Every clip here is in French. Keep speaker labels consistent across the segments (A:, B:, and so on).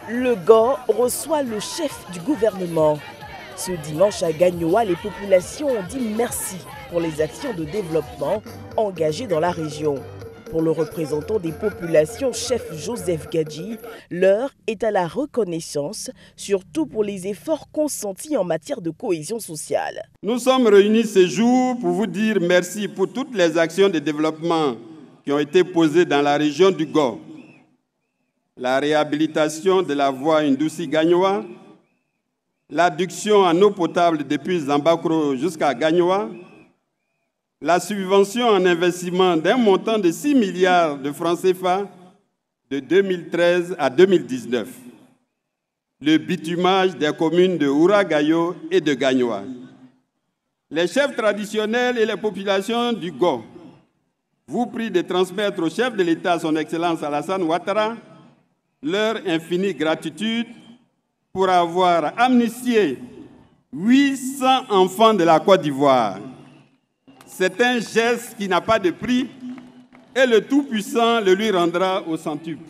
A: Le GO reçoit le chef du gouvernement. Ce dimanche à Gagnoa, les populations ont dit merci pour les actions de développement engagées dans la région. Pour le représentant des populations, chef Joseph Gadji, l'heure est à la reconnaissance, surtout pour les efforts consentis en matière de cohésion sociale.
B: Nous sommes réunis ce jour pour vous dire merci pour toutes les actions de développement qui ont été posées dans la région du GO. La réhabilitation de la voie Ndoussi-Gagnoa, l'adduction en eau potable depuis Zambakro jusqu'à Gagnoa, la subvention en investissement d'un montant de 6 milliards de francs CFA de 2013 à 2019, le bitumage des communes de Ouragayo et de Gagnoa. Les chefs traditionnels et les populations du GO vous prient de transmettre au chef de l'État, son Excellence Alassane Ouattara, leur infinie gratitude pour avoir amnistié 800 enfants de la Côte d'Ivoire. C'est un geste qui n'a pas de prix et le Tout-Puissant le lui rendra au centuple.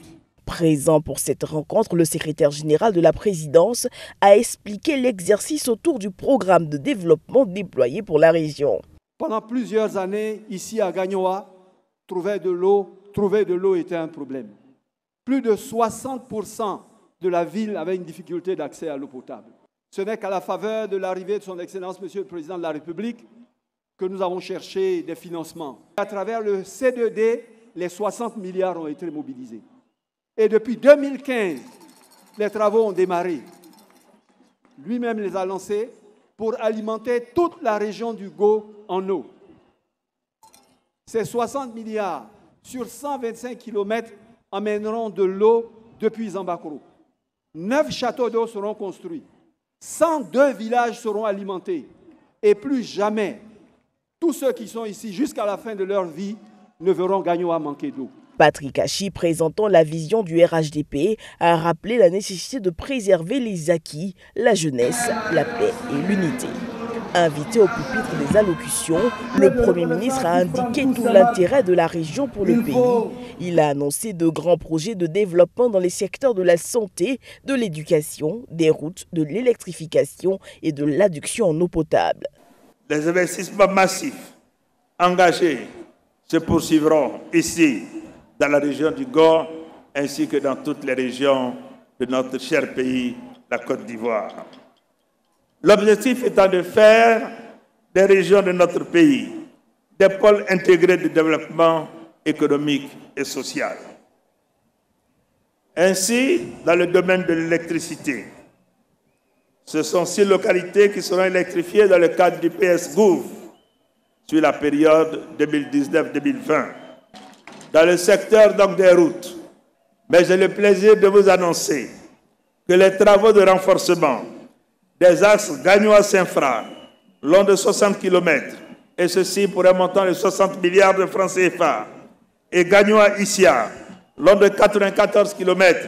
A: Présent pour cette rencontre, le secrétaire général de la présidence a expliqué l'exercice autour du programme de développement déployé pour la région.
C: Pendant plusieurs années, ici à Gagnoa, trouver de l'eau était un problème. Plus de 60% de la ville avait une difficulté d'accès à l'eau potable. Ce n'est qu'à la faveur de l'arrivée de son Excellence, Monsieur le Président de la République, que nous avons cherché des financements. À travers le C2D, les 60 milliards ont été mobilisés. Et depuis 2015, les travaux ont démarré. Lui-même les a lancés pour alimenter toute la région du GO en eau. Ces 60 milliards sur 125 km amèneront de l'eau depuis Zambakro. 9 châteaux d'eau seront construits. 102 villages seront alimentés. Et plus jamais, tous ceux qui sont ici jusqu'à la fin de leur vie ne verront Gagnoa manquer d'eau.
A: Patrick Hachi, présentant la vision du RHDP, a rappelé la nécessité de préserver les acquis, la jeunesse, la paix et l'unité. Invité au pupitre des allocutions, le Premier ministre a indiqué tout l'intérêt de la région pour le pays. Il a annoncé de grands projets de développement dans les secteurs de la santé, de l'éducation, des routes, de l'électrification et de l'adduction en eau potable.
D: Les investissements massifs engagés se poursuivront ici, dans la région du GO, ainsi que dans toutes les régions de notre cher pays, la Côte d'Ivoire. L'objectif étant de faire des régions de notre pays des pôles intégrés de développement économique et social. Ainsi, dans le domaine de l'électricité, ce sont 6 localités qui seront électrifiées dans le cadre du PS-Gouv sur la période 2019-2020. Dans le secteur donc des routes, mais j'ai le plaisir de vous annoncer que les travaux de renforcement des axes Gagnoa-Saint-Fra, long de 60 km, et ceci pour un montant de 60 milliards de francs CFA, et Gagnoa-Issia, long de 94 km,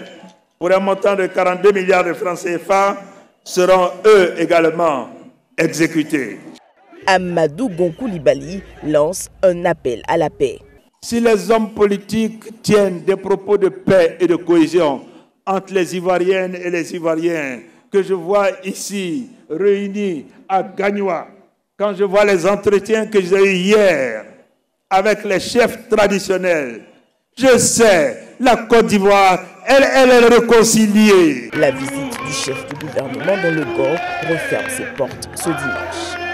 D: pour un montant de 42 milliards de francs CFA, seront eux également exécutés.
A: Amadou Gonkoulibaly lance un appel à la paix.
D: Si les hommes politiques tiennent des propos de paix et de cohésion entre les Ivoiriennes et les Ivoiriens que je vois ici réunis à Gagnoa, quand je vois les entretiens que j'ai eus hier avec les chefs traditionnels, je sais, la Côte d'Ivoire, elle est réconciliée.
A: La visite du chef du gouvernement dans le GO referme ses portes ce dimanche.